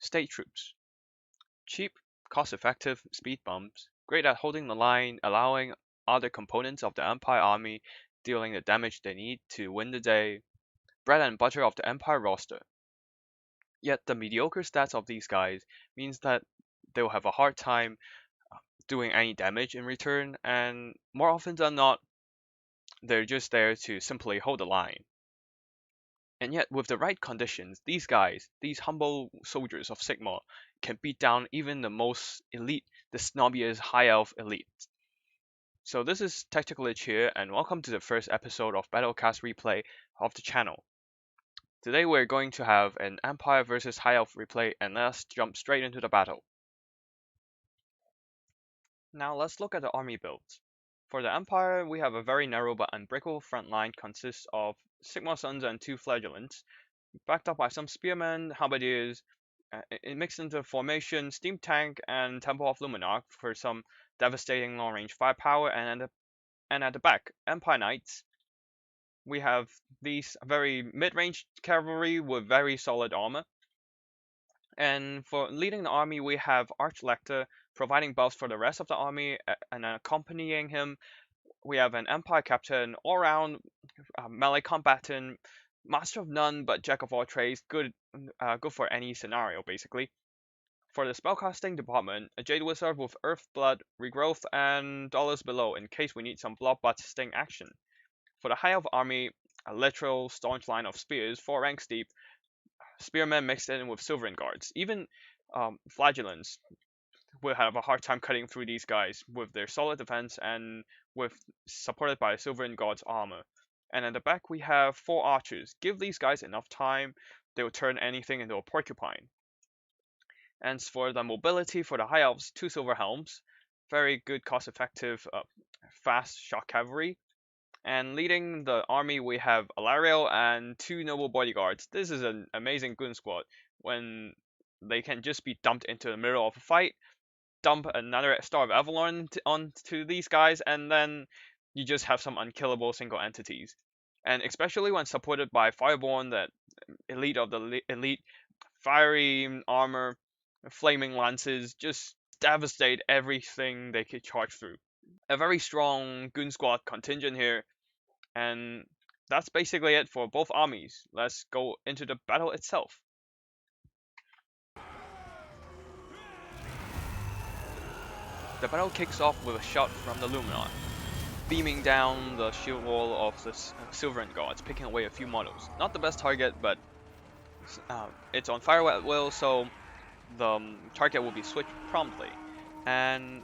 State troops. Cheap, cost-effective speed bumps, great at holding the line, allowing other components of the Empire army dealing the damage they need to win the day. Bread and butter of the Empire roster. Yet the mediocre stats of these guys means that they'll have a hard time doing any damage in return, and more often than not, they're just there to simply hold the line. And yet, with the right conditions, these guys, these humble soldiers of Sigma, can beat down even the most elite, the snobbiest high elf elite. So this is Tactical Lich here, and welcome to the first episode of Battlecast replay of the channel. Today we're going to have an Empire versus High Elf replay, and let's jump straight into the battle. Now let's look at the army builds. For the Empire, we have a very narrow but unbreakable front line consists of Sigma Suns and 2 Flagellants, backed up by some Spearmen, Halberdiers, it mixed into formation, Steam Tank, and Temple of Luminarch for some devastating long-range firepower, and at the back, Empire Knights. We have these very mid-range cavalry with very solid armor. And for leading the army, we have Archlector providing buffs for the rest of the army, and accompanying him, we have an Empire Captain, all-round melee combatant, master of none but jack of all trades, good for any scenario basically. For the spellcasting department, a Jade Wizard with Earth, Blood, Regrowth, and dollars below in case we need some blood-busting action. For the High Elf army, a literal staunch line of spears, 4 ranks deep, spearmen mixed in with Silverin Guards. Even Flagellants will have a hard time cutting through these guys with their solid defense and with supported by Silverin Guards armor. And at the back we have 4 archers. Give these guys enough time, they will turn anything into a porcupine. And for the mobility for the High Elves, 2 Silver Helms, very good cost-effective, fast shock cavalry. And leading the army, we have Alariel and 2 noble bodyguards. This is an amazing goon squad when they can just be dumped into the middle of a fight, dump another Star of Avalon onto these guys, and then you just have some unkillable single entities. And especially when supported by Fireborn, that elite of the elite, fiery armor, flaming lances, just devastate everything they could charge through. A very strong goon squad contingent here, and that's basically it for both armies. Let's go into the battle itself. The battle kicks off with a shot from the Luminarch, beaming down the shield wall of the Silverin Guards, picking away a few models. Not the best target, but it's on fire at will, so the target will be switched promptly. And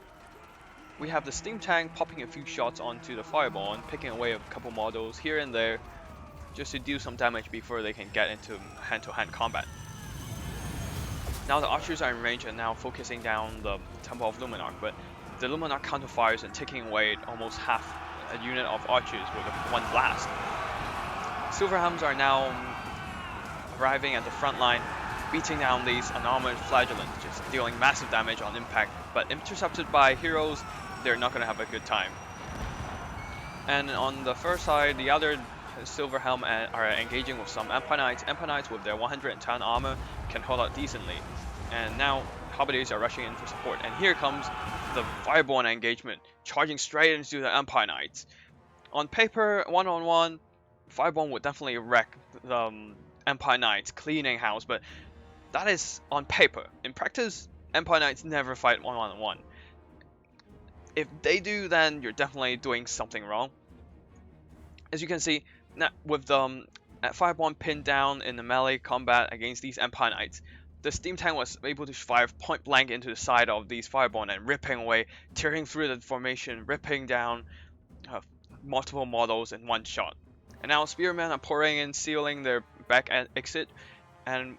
we have the Steam Tank popping a few shots onto the Fireborn, picking away a couple models here and there, just to do some damage before they can get into hand-to-hand combat. Now the archers are in range and now focusing down the Temple of Luminarch, but the Luminarch counterfires and taking away almost half a unit of archers with one blast. Silverhelms are now arriving at the front line, beating down these unarmored flagellants, just dealing massive damage on impact, but intercepted by heroes, they're not going to have a good time. And on the first side, the other Silverhelm are engaging with some Empire Knights. Empire Knights with their 110 armor can hold out decently. And now Halberdiers are rushing in for support. And here comes the Fireborn engagement, charging straight into the Empire Knights. On paper, one-on-one, Fireborn would definitely wreck the Empire Knights, cleaning house, but that is on paper. In practice, Empire Knights never fight one-on-one. If they do, then you're definitely doing something wrong. As you can see, with the Fireborn pinned down in the melee combat against these Empire Knights, the Steam Tank was able to fire point blank into the side of these Fireborn and ripping away, tearing through the formation, ripping down multiple models in one shot. And now Spearmen are pouring in, sealing their back exit, and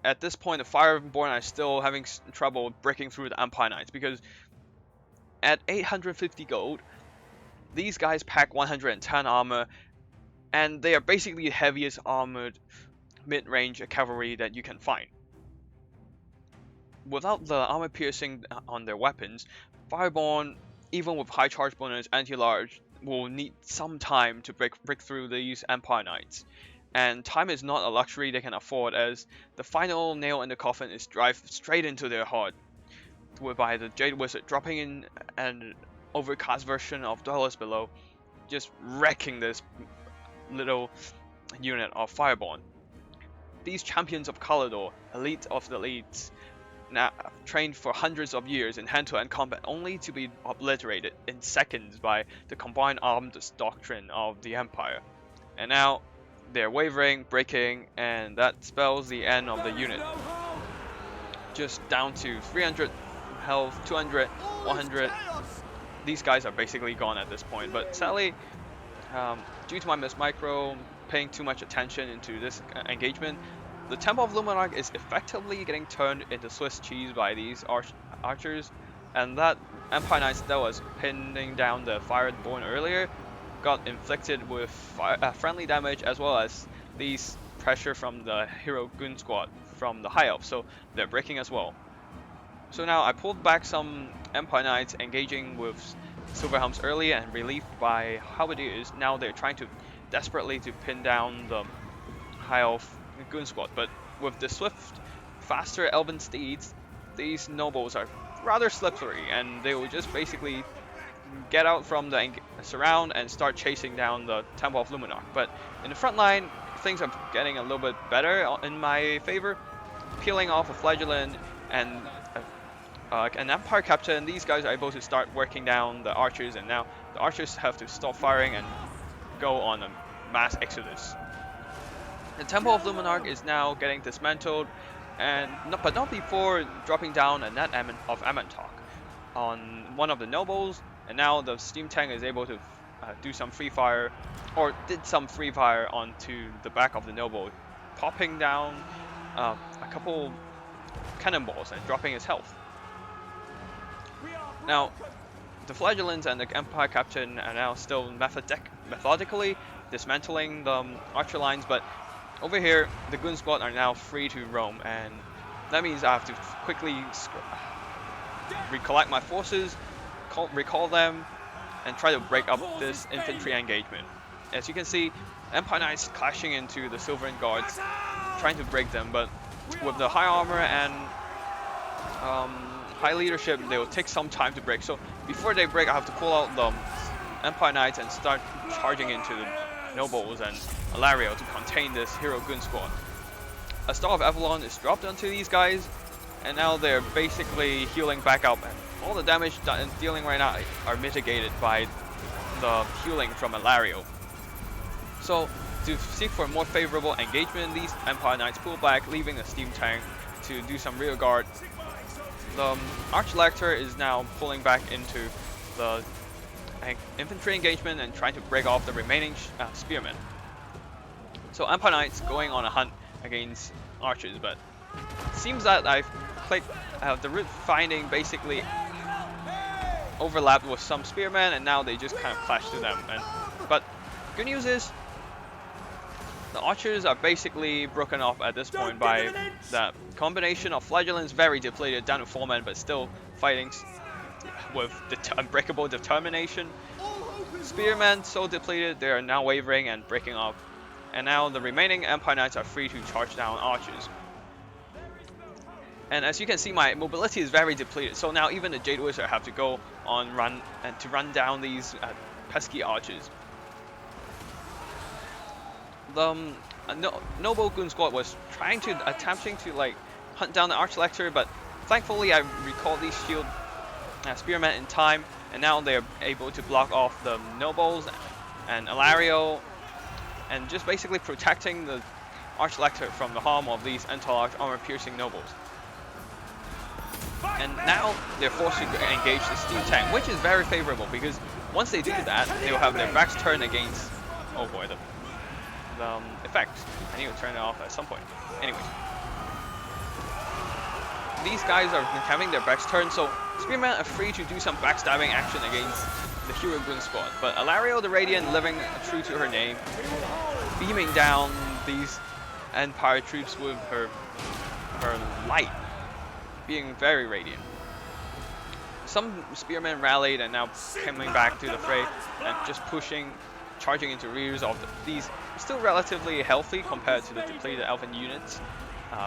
at this point the Fireborn are still having trouble breaking through the Empire Knights, because at 850 gold, these guys pack 110 armor, and they are basically the heaviest armored mid-range cavalry that you can find. Without the armor piercing on their weapons, Fireborn, even with high charge bonus anti-large, will need some time to break through these Empire Knights. and time is not a luxury they can afford, as the final nail in the coffin is drive straight into their heart, whereby the Jade Wizard dropping in an overcast version of Dwellers Below, just wrecking this little unit of Fireborn. These champions of Kalador, elite of the elites, now trained for hundreds of years in hand-to-hand combat, only to be obliterated in seconds by the combined armed doctrine of the Empire. And now they're wavering, breaking, and that spells the end of the unit. Just down to 300 health, 200, 100. These guys are basically gone at this point, but sadly, due to my Miss Micro paying too much attention into this engagement, the Temple of Luminarch is effectively getting turned into Swiss cheese by these archers, and that Empire Knights that was pinning down the Fireborn earlier got inflicted with friendly damage, as well as these pressure from the Hero Goon Squad from the High Elves, so they're breaking as well. So now I pulled back some Empire Knights engaging with Silverhelms earlier and relieved by Halberdiers. Now they're trying to desperately to pin down the High Elf Goon Squad, but with the swift, faster Elven steeds, these nobles are rather slippery, and they will just basically get out from the surround and start chasing down the Temple of Luminarch. But in the front line, things are getting a little bit better in my favor, peeling off a Flagellant and an Empire Captain. These guys are able to start working down the archers, and now the archers have to stop firing and go on a mass exodus. The Temple of Luminarch is now getting dismantled, but not before dropping down a net of Amantok on one of the nobles, and now the steam tank is able to do some free fire, or did some free fire onto the back of the noble, popping down a couple cannonballs and dropping his health. Now, the Flagellants and the Empire Captain are now still methodically dismantling the archer lines, but over here, the Goon Squad are now free to roam, and that means I have to quickly recollect my forces, recall them, and try to break up this infantry engagement. As you can see, Empire Knights clashing into the Silvern Guards, trying to break them, but with the high armor and high leadership, they will take some time to break. So before they break, I have to pull out the Empire Knights and start charging into the nobles and Alario to contain this Hero Goon Squad. A Star of Avalon is dropped onto these guys, and now they're basically healing back up, and all the damage dealing right now are mitigated by the healing from Alario. So to seek for a more favorable engagement, these Empire Knights pull back, leaving a steam tank to do some rear guard. The Archlector is now pulling back into the infantry engagement and trying to break off the remaining spearmen. So Empire Knights going on a hunt against archers, but it seems that I've played the route finding basically overlapped with some spearmen, and now they just kind of clash to them. But good news is the archers are basically broken off at this point by that combination of Flagellants, very depleted, down to 4 men, but still fighting with unbreakable determination. Spearmen so depleted, they are now wavering and breaking up. And now the remaining Empire Knights are free to charge down archers. And as you can see, my mobility is very depleted, so now even the Jade Wizard have to go on run down these pesky archers. The Noble Goon Squad was attempting to like hunt down the Archlector, but thankfully I recalled these shield spearmen in time, and now they're able to block off the nobles and Alario, and just basically protecting the Archlector from the harm of these anti-large armor-piercing nobles. And now they're forced to engage the steam tank, which is very favorable, because once they do that, they will have their backs turned against, oh boy, the effect. I need to turn it off at some point. Anyways, these guys are having their backs turned, so spearmen are free to do some backstabbing action against the Hero Goon Squad. But Alario the Radiant, living true to her name, beaming down these Empire troops with her light, being very radiant. Some spearmen rallied and now coming back to the fray and just pushing charging into rears of these still relatively healthy compared to the depleted elven units,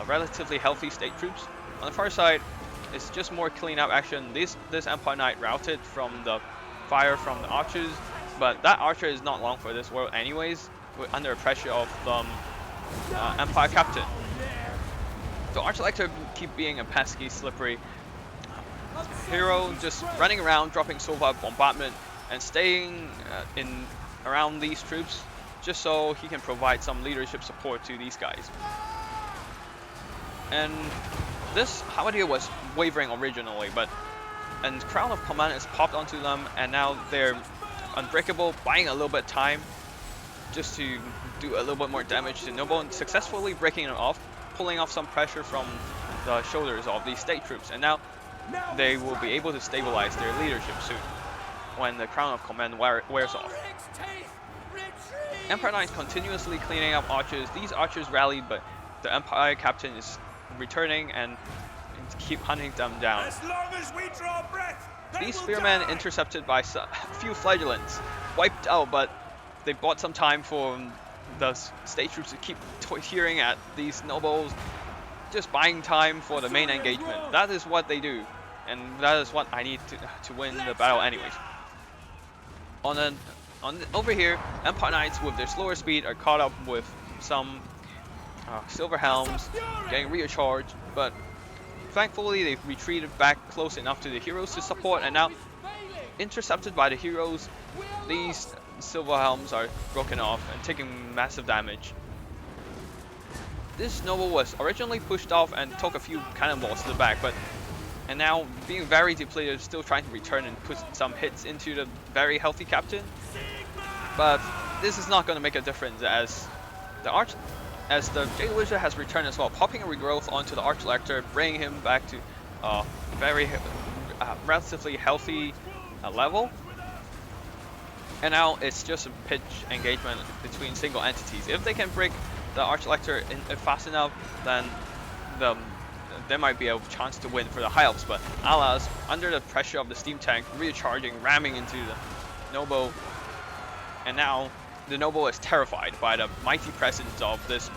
relatively healthy state troops. On the far side, it's just more cleanup action. This Empire Knight routed from the fire from the archers, but that archer is not long for this world anyways, under pressure of the Empire Captain. So Archlector keep being a pesky, slippery hero, just running around, dropping Sova bombardment, and staying in around these troops, just so he can provide some leadership support to these guys. And this Halberdier was wavering originally, and Crown of Command has popped onto them, and now they're unbreakable, buying a little bit of time just to do a little bit more damage to Noble, and successfully breaking it off, pulling off some pressure from the shoulders of these state troops, and now they will be able to stabilize their leadership soon when the Crown of Command wears off. Empire Knights continuously cleaning up archers. These archers rallied, but the Empire Captain is returning and keep hunting them down. As long as we draw breath, these spearmen intercepted by a few flagellants, wiped out, but they bought some time for the state troops to keep hearing at these nobles, just buying time for the main engagement. That is what they do, and that is what I need to win the battle anyways. Over here, Empire Knights with their slower speed are caught up with some Silver Helms, getting recharged, but thankfully they've retreated back close enough to the heroes to support, and now intercepted by the heroes, these Silver Helms are broken off and taking massive damage. This noble was originally pushed off and took a few cannonballs to the back, and now being very depleted, still trying to return and put some hits into the very healthy captain. But this is not going to make a difference as the Jade Wizard has returned as well, popping a regrowth onto the Archlector, bringing him back to a very relatively healthy level. And now it's just a pitch engagement between single entities. If they can break the Archlector fast enough, then there might be a chance to win for the High Elves. But Alas, under the pressure of the steam tank, recharging, ramming into the Noble, and now the Noble is terrified by the mighty presence of this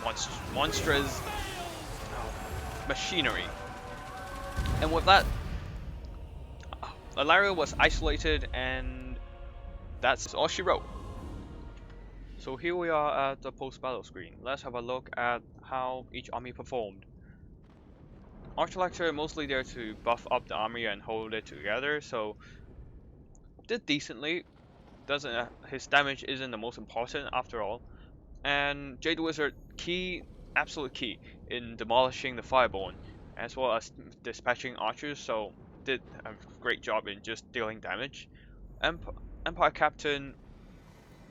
monstrous machinery. And with that, Alario was isolated, and that's all she wrote. So here we are at the post-battle screen. Let's have a look at how each army performed. Archlector mostly there to buff up the army and hold it together, so did decently. His damage isn't the most important after all. And Jade Wizard absolute key in demolishing the Fireborn, as well as dispatching archers, so did a great job in just dealing damage. Empire Captain,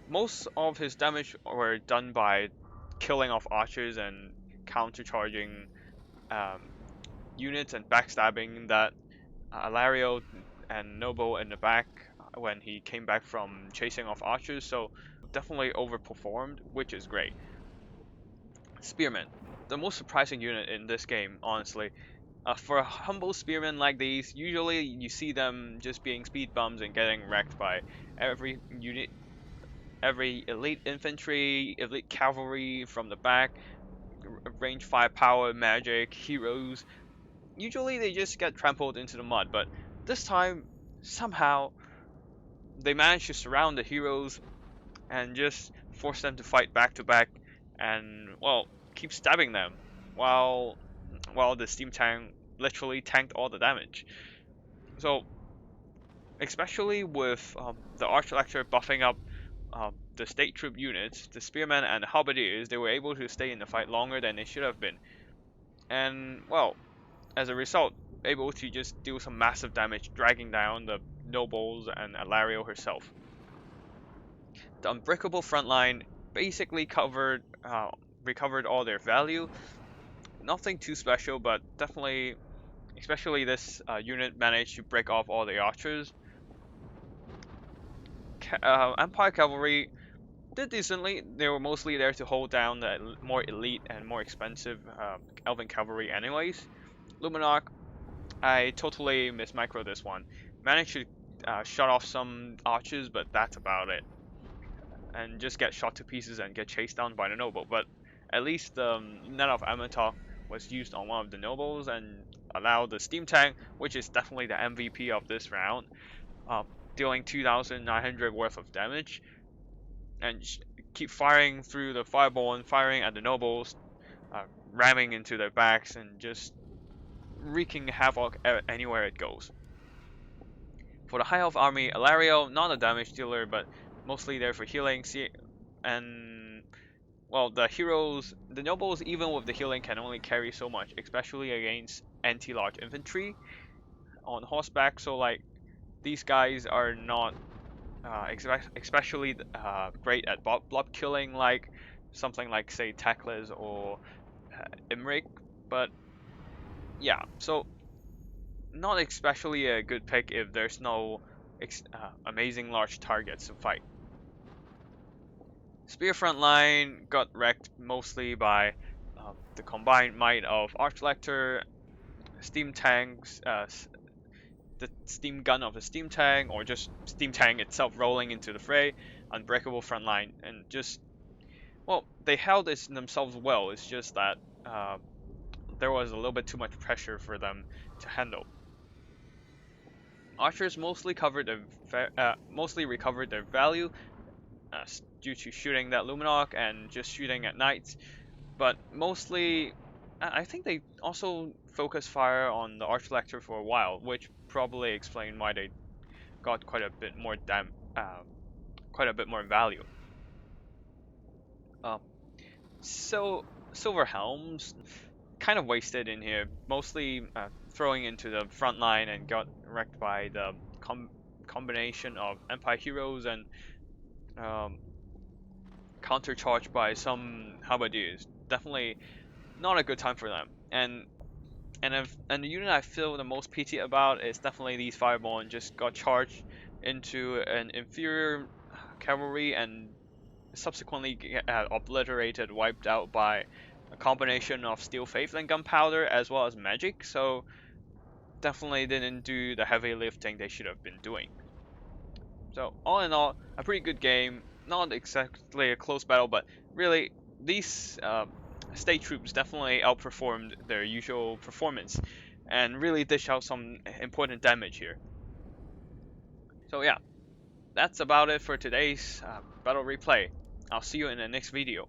most of his damage were done by killing off archers and counter-charging units and backstabbing that Alario and Noble in the back when he came back from chasing off archers, so definitely overperformed, which is great. Spearmen, the most surprising unit in this game, honestly. For a humble spearmen like these, usually you see them just being speed bumps and getting wrecked by every unit, every elite infantry, elite cavalry from the back, range firepower, magic, heroes. Usually they just get trampled into the mud, but this time, somehow, they managed to surround the heroes and just force them to fight back to back, and well, keep stabbing them while the steam tank literally tanked all the damage. So, especially with the Archlector buffing up the state troop units, the spearmen and the halberdiers, they were able to stay in the fight longer than they should have been, and well, as a result, able to just do some massive damage, dragging down the nobles and Alario herself. The unbreakable frontline basically recovered all their value. Nothing too special, but definitely, especially this unit managed to break off all the archers. Empire Cavalry did decently. They were mostly there to hold down the more elite and more expensive Elven Cavalry anyways. Luminarch, I totally mismicro this one. Managed to shut off some archers, but that's about it. and just get shot to pieces and get chased down by the noble. But at least Net of Amatok was used on one of the nobles and allowed the steam tank, which is definitely the MVP of this round, dealing 2,900 worth of damage, and keep firing through the fireball and firing at the nobles, ramming into their backs and just wreaking havoc anywhere it goes. For the High Elf Army, Alario, not a damage dealer, but mostly there for healing. And well, the nobles, even with the healing, can only carry so much, especially against anti-large infantry on horseback. So like, these guys are not especially great at blob killing, like something like say Tackless or Imrik. But yeah, so not especially a good pick if there's no amazing large targets to fight. Spear frontline got wrecked mostly by the combined might of Archlector, steam tanks, the steam gun of the steam tank, or just steam tank itself rolling into the fray, unbreakable frontline, and just, well, they held themselves well. It's just that there was a little bit too much pressure for them to handle. Archers mostly recovered their value due to shooting that Luminarch and just shooting at night, but mostly I think they also focused fire on the Archlector for a while, which probably explained why they got quite a bit more value. So Silver Helms kind of wasted in here, mostly throwing into the front line and got wrecked by the combination of Empire heroes and countercharged by some halberdiers. Definitely not a good time for them. And the unit I feel the most pity about is definitely these Fireborn just got charged into an inferior cavalry and subsequently obliterated, wiped out by a combination of Steel Faith and Gunpowder as well as magic, so definitely didn't do the heavy lifting they should have been doing. So all in all, a pretty good game. Not exactly a close battle, but really these state troops definitely outperformed their usual performance and really dish out some important damage here. So yeah, that's about it for today's battle replay. I'll see you in the next video.